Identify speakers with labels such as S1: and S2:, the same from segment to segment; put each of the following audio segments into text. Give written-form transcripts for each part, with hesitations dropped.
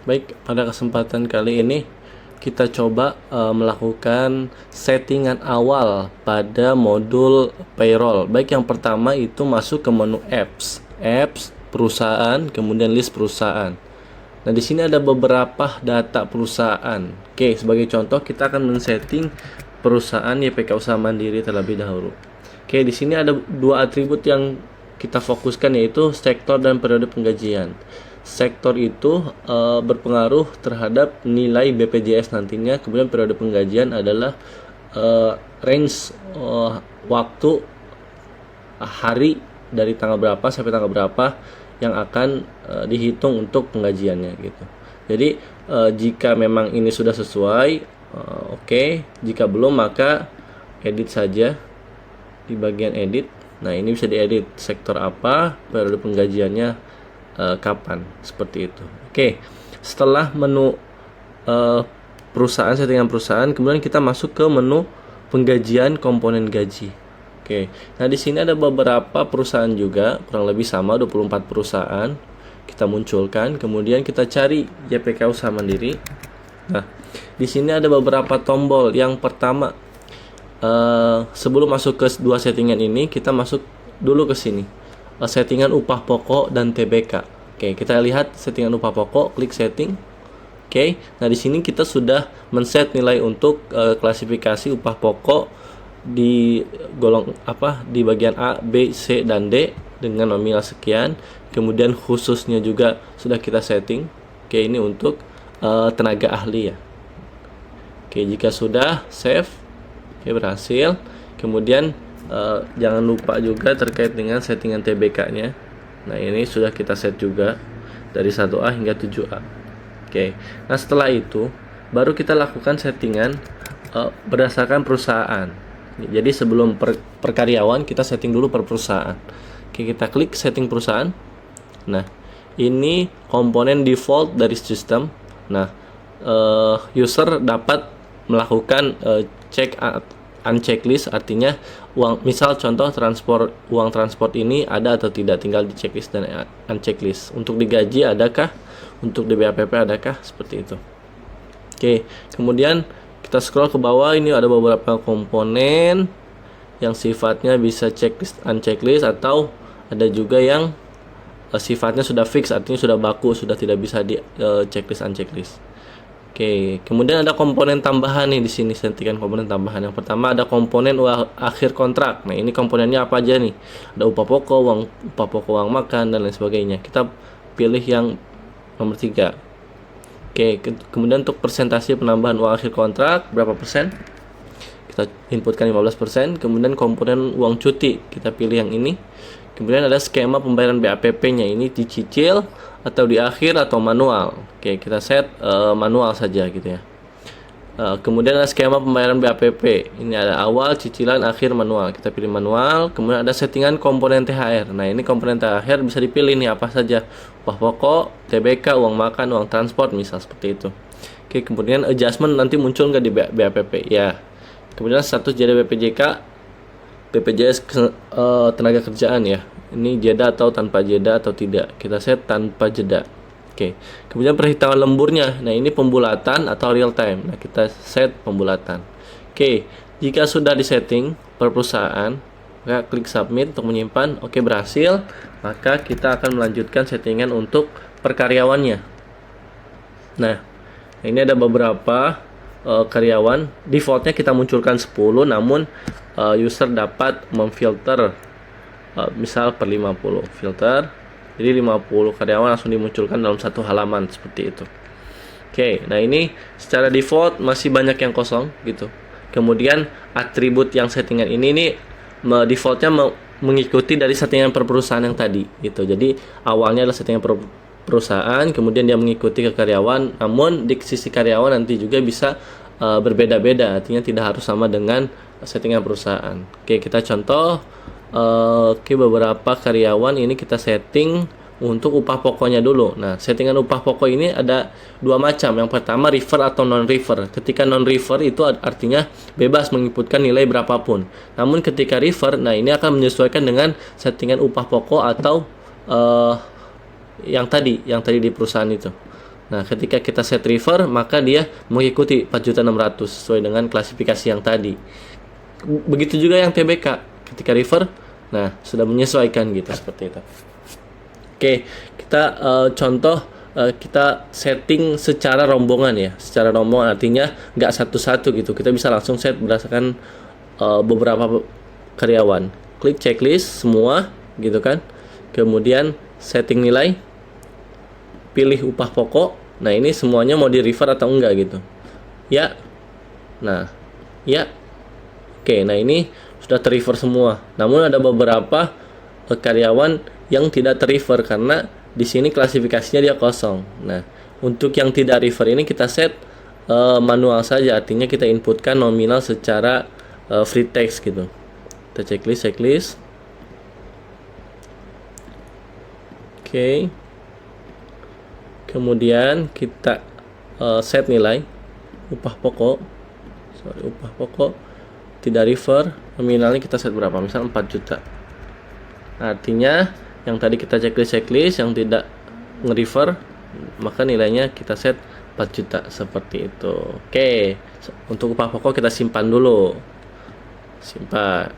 S1: Baik, pada kesempatan kali ini kita coba melakukan settingan awal pada modul payroll. Baik, yang pertama itu masuk ke menu apps perusahaan, kemudian list perusahaan. Nah, di sini ada beberapa data perusahaan. Oke, sebagai contoh kita akan men-setting perusahaan YPK Usaha Mandiri terlebih dahulu. Oke, di sini ada dua atribut yang kita fokuskan, yaitu sektor dan periode penggajian. Sektor itu berpengaruh terhadap nilai BPJS nantinya, kemudian periode penggajian adalah range waktu hari dari tanggal berapa sampai tanggal berapa yang akan dihitung untuk penggajiannya gitu. Jadi jika memang ini sudah sesuai, oke. Jika belum, maka edit saja di bagian edit. Nah, ini bisa diedit sektor apa, periode penggajiannya kapan, seperti itu. Oke, setelah menu perusahaan, settingan perusahaan, kemudian kita masuk ke menu penggajian komponen gaji. Oke, nah di sini ada beberapa perusahaan juga, kurang lebih sama 24 perusahaan kita munculkan. Kemudian kita cari YPK Usaha Mandiri. Nah, di sini ada beberapa tombol. Yang pertama, sebelum masuk ke dua settingan ini, kita masuk dulu ke sini, settingan upah pokok dan TBK. Oke, kita lihat settingan upah pokok, klik setting. Oke, nah di sini kita sudah men-set nilai untuk klasifikasi upah pokok di di bagian A, B, C dan D dengan nominal sekian. Kemudian khususnya juga sudah kita setting. Oke, ini untuk tenaga ahli ya. Oke, jika sudah save, oke, berhasil. Kemudian jangan lupa juga terkait dengan settingan TBK-nya. Nah, ini sudah kita set juga dari 1A hingga 7A. Oke. Nah, setelah itu baru kita lakukan settingan berdasarkan perusahaan. Jadi sebelum per karyawan, kita setting dulu per perusahaan. Oke, kita klik setting perusahaan. Nah, ini komponen default dari sistem. Nah, user dapat melakukan check unchecklist, artinya misal contoh uang transport ini ada atau tidak, tinggal di checklist dan unchecklist. Untuk digaji adakah, untuk di BAPP adakah, seperti itu. Oke, kemudian kita scroll ke bawah, ini ada beberapa komponen yang sifatnya bisa checklist unchecklist, atau ada juga yang sifatnya sudah fix, artinya sudah baku, sudah tidak bisa di checklist unchecklist. Oke, kemudian ada komponen tambahan nih di sini, settingan komponen tambahan. Yang pertama ada komponen akhir kontrak. Nah, ini komponennya apa aja nih? Ada upah pokok, uang makan dan lain sebagainya. Kita pilih yang nomor 3. Oke, kemudian untuk persentase penambahan uang akhir kontrak berapa persen? Kita inputkan 15%. Kemudian komponen uang cuti, kita pilih yang ini. Kemudian ada skema pembayaran BAPP-nya, ini dicicil atau di akhir atau manual. Oke, kita set manual saja gitu ya. Kemudian ada skema pembayaran BAPP, ini ada awal, cicilan, akhir, manual. Kita pilih manual. Kemudian ada settingan komponen THR. Nah, ini komponen THR bisa dipilih nih apa saja, upah pokok, TBK, uang makan, uang transport, misal seperti itu. Oke, kemudian adjustment nanti muncul nggak di BAPP ya. Kemudian status jeda BPJK, BPJS tenaga kerjaan ya. Ini jeda atau tanpa jeda atau tidak. Kita set tanpa jeda. Oke. Kemudian perhitungan lemburnya. Nah, ini pembulatan atau real time. Nah, kita set pembulatan. Oke. Jika sudah disetting per perusahaan, maka klik submit untuk menyimpan. Oke, berhasil. Maka kita akan melanjutkan settingan untuk per karyawannya. Nah, ini ada beberapa karyawan. Defaultnya kita munculkan 10, namun user dapat memfilter misal per 50 filter, jadi 50 karyawan langsung dimunculkan dalam satu halaman seperti itu. Oke, nah ini secara default masih banyak yang kosong gitu. Kemudian atribut yang settingan ini defaultnya mengikuti dari settingan per perusahaan yang tadi gitu. Jadi awalnya adalah settingan per perusahaan, kemudian dia mengikuti ke karyawan, namun di sisi karyawan nanti juga bisa berbeda-beda, artinya tidak harus sama dengan settingan perusahaan. Oke, kita contoh. Oke, beberapa karyawan ini kita setting untuk upah pokoknya dulu. Nah, settingan upah pokok ini ada dua macam. Yang pertama refer atau non-refer. Ketika non-refer itu artinya bebas menginputkan nilai berapapun. Namun ketika refer, nah ini akan menyesuaikan dengan settingan upah pokok atau yang tadi di perusahaan itu. Nah, ketika kita set river, maka dia mengikuti 4.600.000 sesuai dengan klasifikasi yang tadi. Begitu juga yang TBK, ketika river, nah sudah menyesuaikan gitu seperti itu. Oke, kita contoh kita setting secara rombongan ya, secara rombongan artinya nggak satu-satu gitu. Kita bisa langsung set berdasarkan beberapa karyawan. Klik checklist semua gitu kan. Kemudian setting nilai, pilih upah pokok. Nah, ini semuanya mau di refer atau enggak gitu. Ya. Nah, ya. Oke, nah ini sudah ter-refer semua. Namun ada beberapa karyawan yang tidak ter-refer karena di sini klasifikasinya dia kosong. Nah, untuk yang tidak refer ini kita set manual saja, artinya kita inputkan nominal secara free text gitu. Kita checklist. Oke. Kemudian kita set nilai upah pokok. Upah pokok tidak refer, nominalnya kita set berapa? Misal 4 juta. Artinya yang tadi kita checklist yang tidak nge-refer, maka nilainya kita set 4 juta seperti itu. Oke, untuk upah pokok kita simpan dulu. Simpan.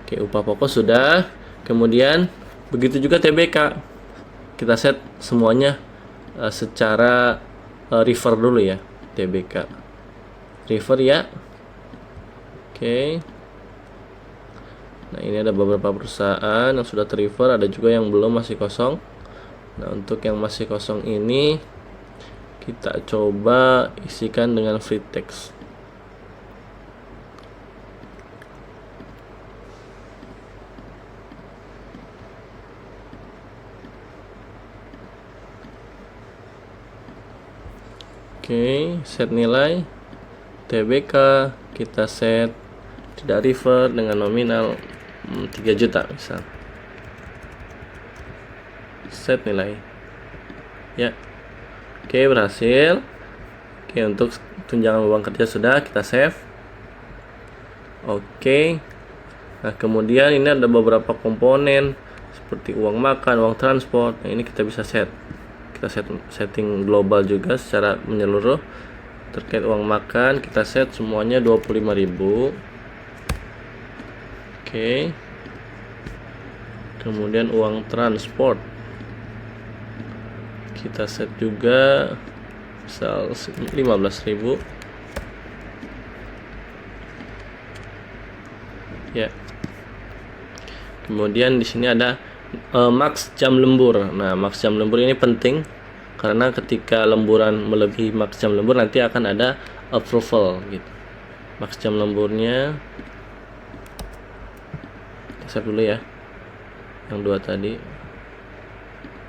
S1: Oke, upah pokok sudah. Kemudian begitu juga TBK. Kita set semuanya secara refer dulu ya, TBK. Refer ya. Oke. Nah, ini ada beberapa perusahaan yang sudah ter-refer, ada juga yang belum, masih kosong. Nah, untuk yang masih kosong ini kita coba isikan dengan free text. Oke, set nilai TBK kita set tidak refer dengan nominal 3 juta misal. Set nilai. Ya. Oke, berhasil. Oke, untuk tunjangan uang kerja sudah kita save. Oke. Nah, kemudian ini ada beberapa komponen seperti uang makan, uang transport. Nah, ini kita bisa set. Kita setting global juga secara menyeluruh. Terkait uang makan kita set semuanya 25.000. Oke. Kemudian uang transport kita set juga misal 15.000. Ya. Kemudian di sini ada max jam lembur. Nah, max jam lembur ini penting karena ketika lemburan melebihi max jam lembur nanti akan ada approval gitu. Max jam lemburnya kita save dulu ya, yang dua tadi.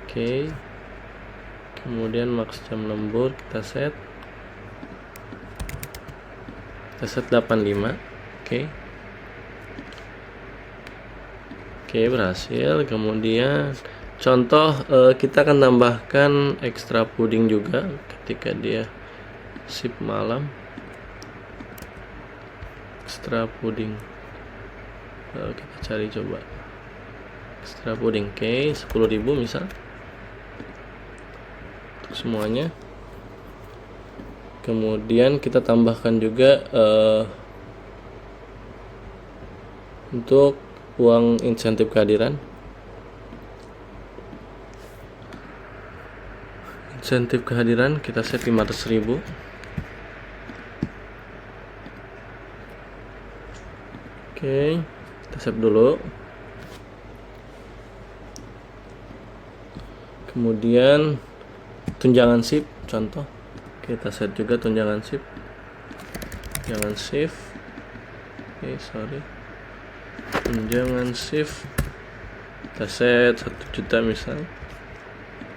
S1: Oke. Kemudian max jam lembur kita set 85. Oke, berhasil. Kemudian contoh kita akan tambahkan extra puding juga ketika dia shift malam. Extra puding. Kita cari coba. Extra puding. Oke, 10.000 misal. Untuk semuanya. Kemudian kita tambahkan juga untuk uang insentif kehadiran. Insentif kehadiran kita set 500.000. Oke, kita save dulu. Kemudian tunjangan shift contoh. Kita set juga tunjangan shift. Tunjangan shift. Tunjangan shift kita set 1 juta misal.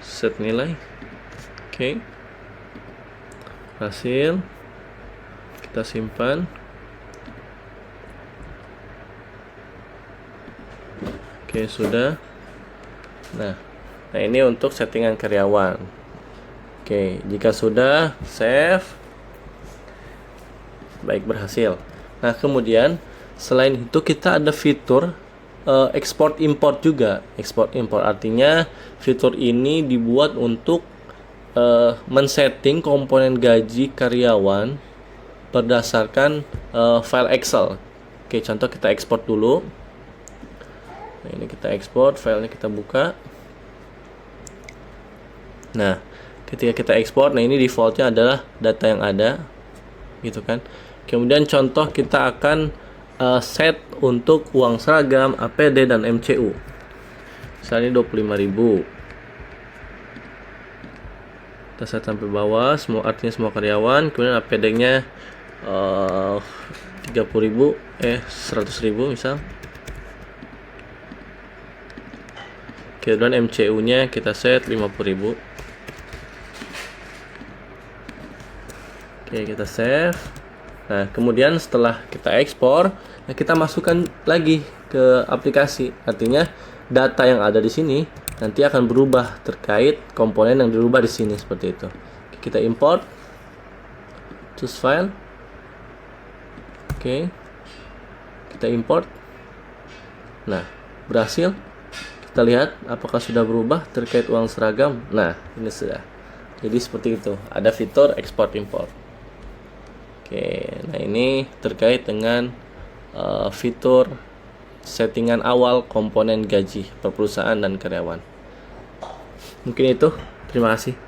S1: Set nilai. Oke. Hasil kita simpan. Oke, sudah. Nah, ini untuk settingan karyawan. Oke, jika sudah save. Baik, berhasil. Nah, kemudian selain itu kita ada fitur export import juga. Export import artinya fitur ini dibuat untuk men-setting komponen gaji karyawan berdasarkan file Excel. Oke, contoh kita ekspor dulu. Nah, ini kita ekspor, filenya kita buka. Nah, ketika kita ekspor, nah ini defaultnya adalah data yang ada, gitu kan. Kemudian contoh kita akan set untuk uang seragam, APD, dan MCU. Misalnya 25.000. Kita set sampai bawah, artinya semua karyawan. Kemudian APD-nya 30.000, 100.000 misal. Kemudian MCU-nya kita set 50.000. Oke, kita save. Nah, kemudian setelah kita ekspor, nah kita masukkan lagi ke aplikasi. Artinya data yang ada di sini nanti akan berubah terkait komponen yang dirubah di sini seperti itu. Kita import, choose file. Oke, kita import. Nah, berhasil. Kita lihat apakah sudah berubah terkait uang seragam. Nah, ini sudah. Jadi seperti itu. Ada fitur export import. Oke, nah ini terkait dengan fitur settingan awal komponen gaji per perusahaan dan karyawan. Mungkin itu. Terima kasih.